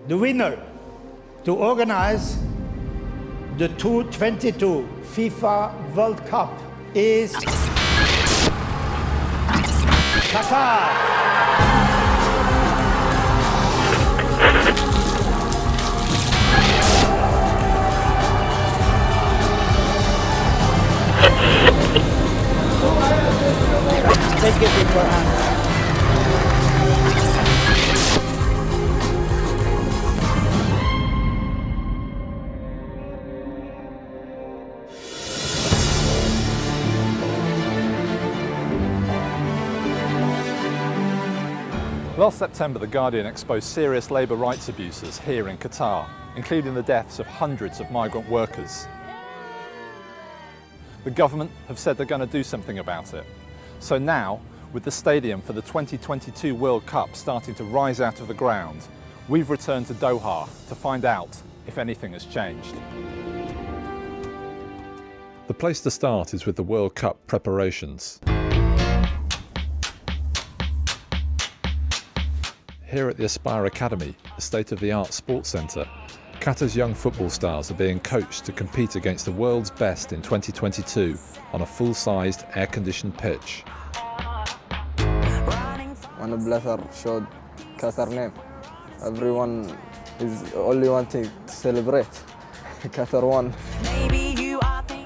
The winner to organize the 2022 FIFA World Cup is Qatar. Take it in your hand. Last September, The Guardian exposed serious labour rights abuses here in Qatar, including the deaths of hundreds of migrant workers. The government have said they're going to do something about it. So now, with the stadium for the 2022 World Cup starting to rise out of the ground, we've returned to Doha to find out if anything has changed. The place to start is with the World Cup preparations. Here at the Aspire Academy, a state-of-the-art sports centre, Qatar's young football stars are being coached to compete against the world's best in 2022 on a full-sized, air-conditioned pitch. When the blesser showed Qatar name, everyone is only wanting to celebrate. Qatar won.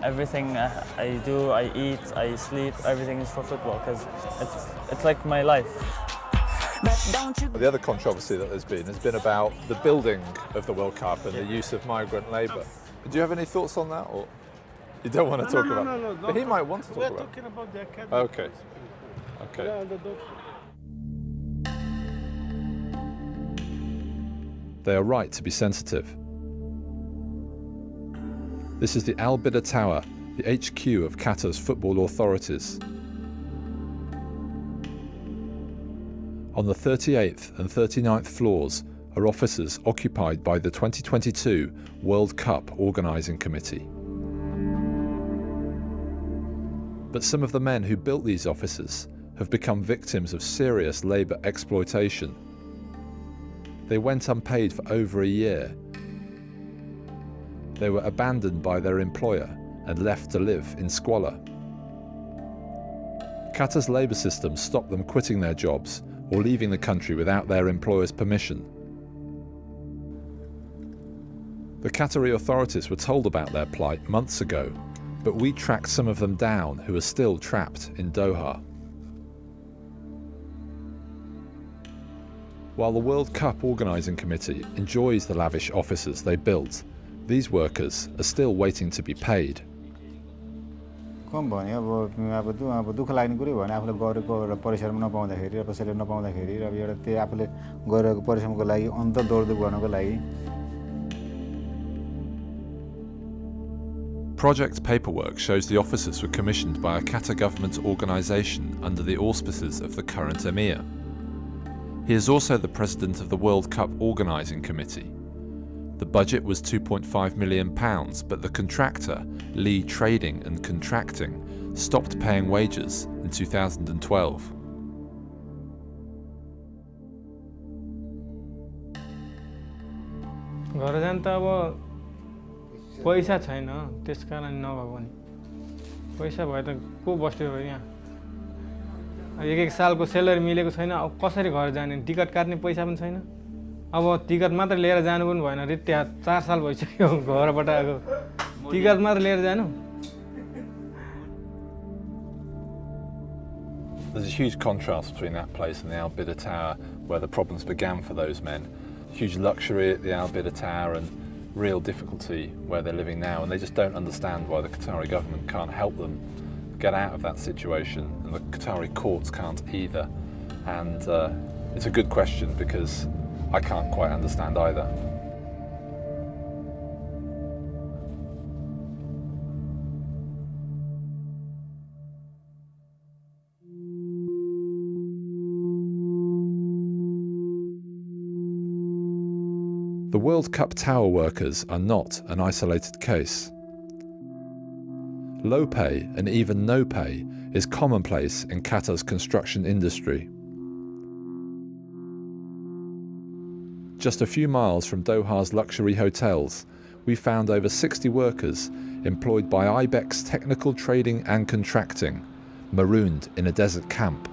Everything I do, I eat, I sleep, everything is for football because it's like my life. The other controversy that has been about the building of the World Cup and the use of migrant labour. Do you have any thoughts on that, or you don't want to talk about it? No, but he might want to talk about it. We're talking about the academy. Okay. They are right to be sensitive. This is the Al Bida Tower, the HQ of Qatar's football authorities. On the 38th and 39th floors are offices occupied by the 2022 World Cup Organising Committee. But some of the men who built these offices have become victims of serious labour exploitation. They went unpaid for over a year. They were abandoned by their employer and left to live in squalor. Qatar's labour system stopped them quitting their jobs or leaving the country without their employer's permission. The Qatari authorities were told about their plight months ago, but we tracked some of them down who are still trapped in Doha. While the World Cup Organising Committee enjoys the lavish offices they built, these workers are still waiting to be paid. कम भन्यो अब दुःख लाग्ने कुरै भने आफूले गरेको एउटा परिश्रम नपाउँदाखेरि र कसैले नपाउँदाखेरि र एउटा त्यो आफूले गरेको परिश्रमको लागि अन्त दौडधुप गर्नको लागि. Project paperwork shows the offices were commissioned by a Qatar government organisation under the auspices of the current emir. He is also the president of the World Cup Organising Committee. The budget was £2.5 million, but the contractor, Lee Trading and Contracting, stopped paying wages in 2012. घर जान त अब पैसा छैन त्यसकारण नभएको नि पैसा भए त को बस्यो यहाँ एक सालको स्यालेरी मिलेको छैन अब कसरी घर जाने टिकट काट्ने पैसा पनि छैन अब टिकट मात्र लिएर जानु पनि भएन रे त्यहाँ 4 साल भइसक्यो घरबाट आएको टिकट मात्र लिएर जानु. There's a huge contrast between that place and the Al Bida Tower where the problems began for those men. Huge luxury at the Al Bida Tower and real difficulty where they're living now, and they just don't understand why the Qatari government can't help them get out of that situation, and the Qatari courts can't either. And it's a good question because I can't quite understand either. The World Cup tower workers are not an isolated case. Low pay and even no pay is commonplace in Qatar's construction industry. Just a few miles from Doha's luxury hotels, we found over 60 workers employed by Ibex Technical Trading and Contracting, marooned in a desert camp.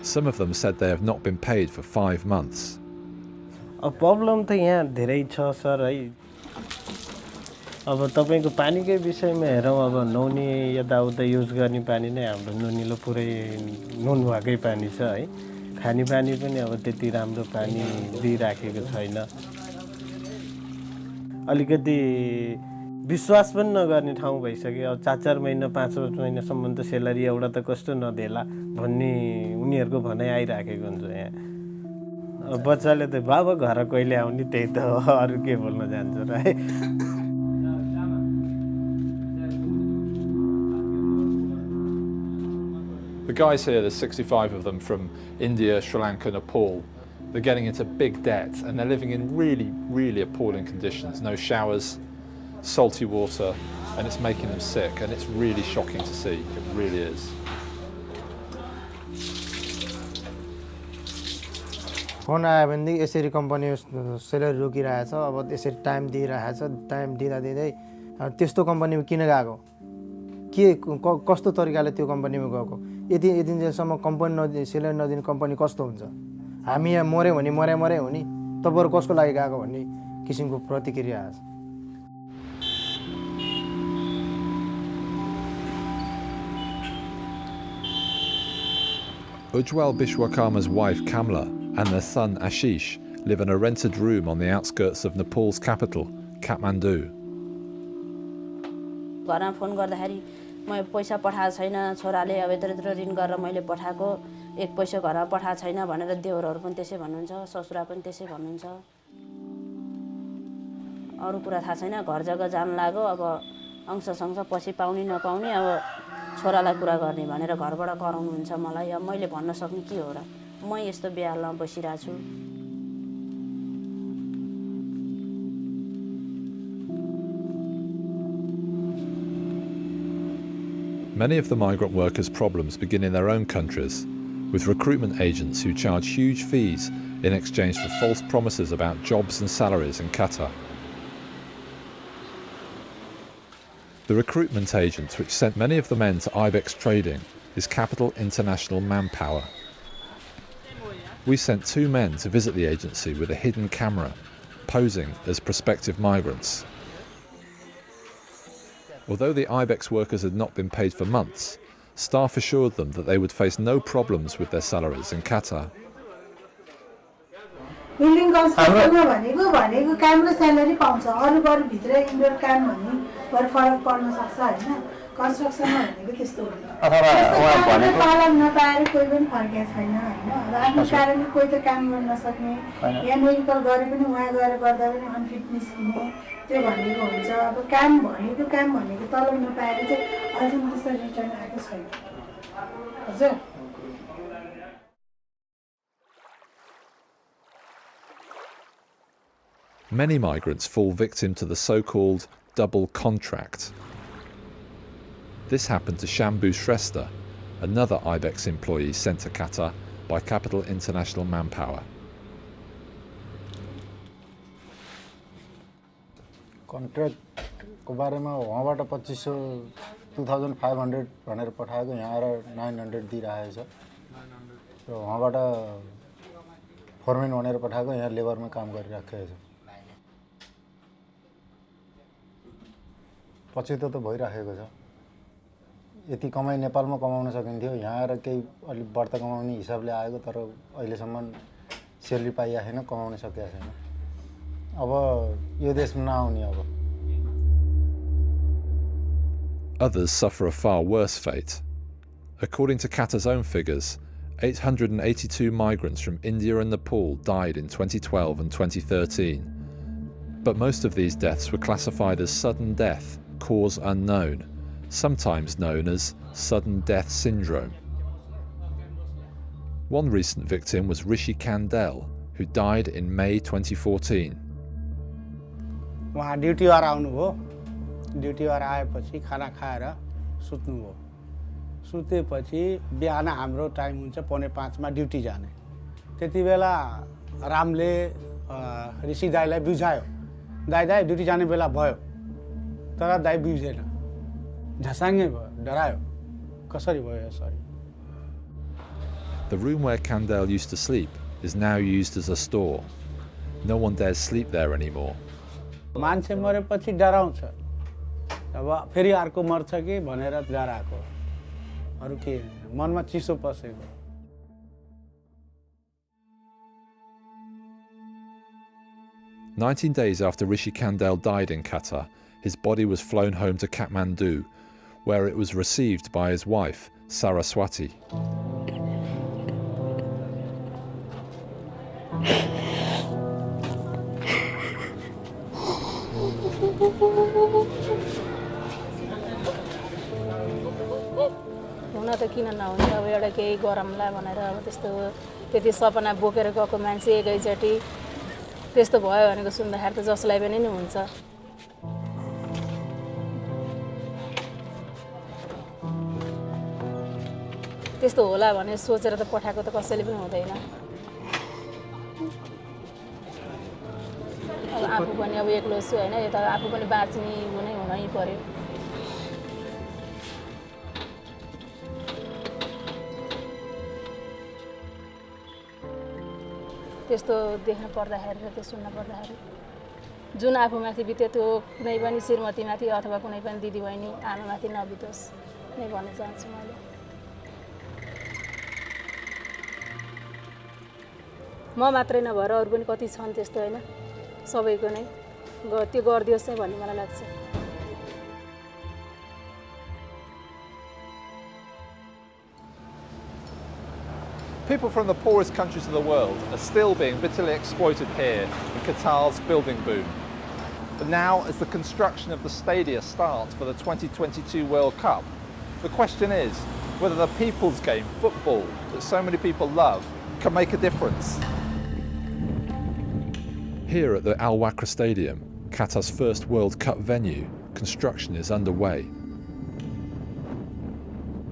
Some of them said they have not been paid for 5 months. Problem त यहाँ धेरै छ sir है अब तपाईको पानीकै विषयमा हेरौँ अब नुहाउने यताउता युज गर्ने पानी नै हाम्रो नुनिलो पुरै नुन भएकै पानी छ है खाने पानी पनि अब त्यति राम्रो पानी दिइराखेको छैन अलिकति विश्वास पनि नगर्ने ठाउँ भइसक्यो अब 4-4 महिना 5-5 महिनासम्म त सेलरी एउटा त कस्तो नदेला भन्ने उनीहरूको भनाइ आइराखेको हुन्छ यहाँ बच्चाले त बाबा घर कहिले आउने त्यही त हो अरु के बोल्न जान्छ र है The guys here, there's 65 of them from India, Sri Lanka, Nepal. They're getting into big debt and they're living in really, really appalling conditions. No showers, salty water, and it's making them sick, and it's really shocking to see. It really is. Phone आयो भनेदेखि यसरी company salary रोकिरहेछ अब यसरी time दिइरहेछ time दिँदा दिँदै त्यस्तो कम्पनीमा किन गएको के कस्तो तरिकाले त्यो कम्पनीमा गएको यदि दिनसम्म कम्पनी सेलरी नदिने कम्पनी कस्तो हुन्छ हामी यहाँ मर्यो भने मरे हो नि तपाईहरु कसको लागि गएको भन्ने किसिमको प्रतिक्रिया आछ Ujwal Bishwakarma's wife Kamla and their son Ashish live in a rented room on the outskirts of Nepal's capital, Kathmandu. घरमा फोन गर्दाखेरि म पैसा पठाएको छैन छोराले अब यत्रो ऋण गरेर मैले पठाएको एक पैसा घरमा पठाएको छैन भनेर देवरहरु पनि त्यसै भन्नुहुन्छ ससुरा पनि त्यसै भन्नुहुन्छ अरु कुरा थाहा छैन घर जग्गा जान लाग्यो अब अंश संश पछि पाउने नपाउने अब छोरालाई कुरा गर्ने भनेर घरबाट कराउनुहुन्छ मलाई अब मैले भन्न सक्ने के हो र म यस्तो बेहालमा बसिरा छु Many of the migrant workers' problems begin in their own countries, with recruitment agents who charge huge fees in exchange for false promises about jobs and salaries in Qatar. The recruitment agent which sent many of the men to Ibex Trading is Capital International Manpower. We sent 2 men to visit the agency with a hidden camera, posing as prospective migrants. Although the Ibex workers had not been paid for months, staff assured them that they would face no problems with their salaries in Qatar. Building कन्स्ट्रक्सनमा भनेको कामले salary पाउँछ अरु भित्र indoor काम भन्ने फरक पर्न सक्छ हैन कन्स्ट्रक्सनमा भनेको त्यस्तो हो अथवा भनेको पालन नपाएर कोही पनि फर्केको छैन हैन अब आफ्नो कारणले कोही त काम गर्न नसक्ने या मेडिकल गरे पनि उहाँ गएर गर्दा पनि अनफिटनेस हुने त्यो भनेको हुन्छ अब काम भनेको तलब नपाएर चाहिँ अझै त्यसरी रिटर्न आएको छैन हजुर Many migrants fall victim to the so-called double contract. This happened to Shambhu Shrestha, another Ibex employee sent to Qatar by Capital International Manpower. Contract को बारेमा वहाँबाट 2500 भनेर पठाएको यहाँ आएर 900 दिइरहेको छ र वहाँबाट फोरमेन भनेर पठाएको यहाँ लेबरमा काम गरिराखेको छ पछि त भइराखेको छ यति कमाई नेपालमा कमाउन सकिन्थ्यो यहाँ आएर केही अलि बढ्ता कमाउने हिसाबले आएको तर अहिलेसम्म सेलरी पाइया छैन कमाउन सकेको छैन अब यो देशमा नआउने अब Others suffer a far worse fate. According to Qatar's own figures, 882 migrants from India and Nepal died in 2012 and 2013. But most of these deaths were classified as sudden death, cause unknown, sometimes known as sudden death syndrome. One recent victim was Rishi Kandel, who died in May 2014. वहाँ ड्युटीबाट आउनुभयो ड्युटीबाट आएपछि खाना खाएर सुत्नुभयो सुतेपछि बिहान हाम्रो time हुन्छ 4:45 मा duty जाने त्यति बेला रामले ऋषि दाईलाई बुझायो दाई ड्युटी जाने बेला भयो तर दाई बुझेन झसाङ्गे भयो डरायो कसरी भयो यसरी The room where Kandel used to sleep is now used as a store. No one dares sleep there anymore. मान्छे मरेपछि डराउँछ अब फेरि अर्को मर्छ कि भनेर डराएको अरू के मनमा चिसो पसेको 19 days after Rishi Kandel died in Qatar, his body was flown home to Kathmandu, where it was received by his wife, Saraswati. हुन त किन नहुन्छ अब एउटा केही गरमला भनेर अब त्यस्तो त्यति सपना बोकेर गएको मान्छे एकैचोटि त्यस्तो भयो भनेको सुन्दाखेरि त जसलाई पनि नि हुन्छ त्यस्तो होला भने सोचेर त पठाएको त कसैले पनि हुँदैन अब आफू पनि अब एक्लो छु हैन यता आफू पनि बाँच्ने हुनै पर्यो त्यस्तो देख्न पर्दाखेरि र त्यो सुन्न पर्दाखेरि जुन आफूमाथि बित्यो त्यो कुनै पनि श्रीमतीमाथि अथवा कुनै पनि दिदीबहिनी आमामाथि नबितोस् नै भन्न चाहन्छु मैले म मात्रै नभएर अरू पनि कति छन् त्यस्तो हैन सबैको नै त्यो गरिदियोस् नै भन्ने मलाई लाग्छ People from the poorest countries of the world are still being bitterly exploited here in Qatar's building boom. But now, as the construction of the stadia starts for the 2022 World Cup, the question is whether the people's game, football, that so many people love, can make a difference. Here at the Al Wakra Stadium, Qatar's first World Cup venue, construction is underway.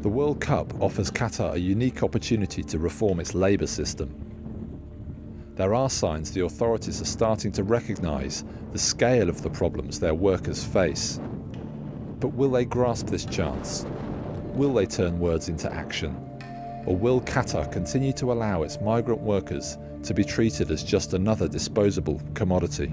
The World Cup offers Qatar a unique opportunity to reform its labour system. There are signs the authorities are starting to recognise the scale of the problems their workers face. But will they grasp this chance? Will they turn words into action? Or will Qatar continue to allow its migrant workers to be treated as just another disposable commodity?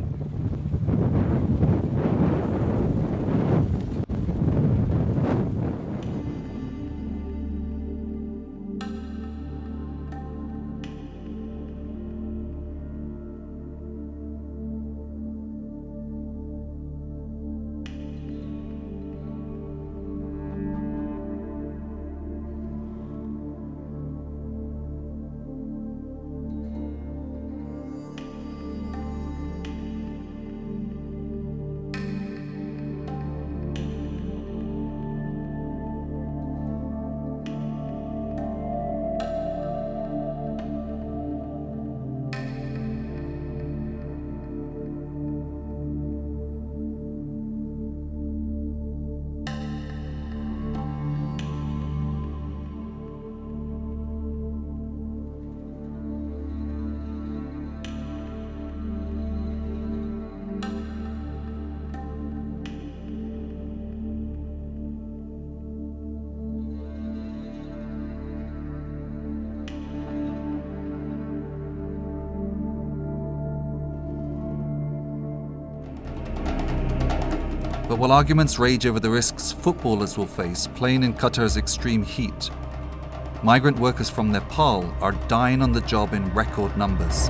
But while arguments rage over the risks footballers will face playing in Qatar's extreme heat, migrant workers from Nepal are dying on the job in record numbers.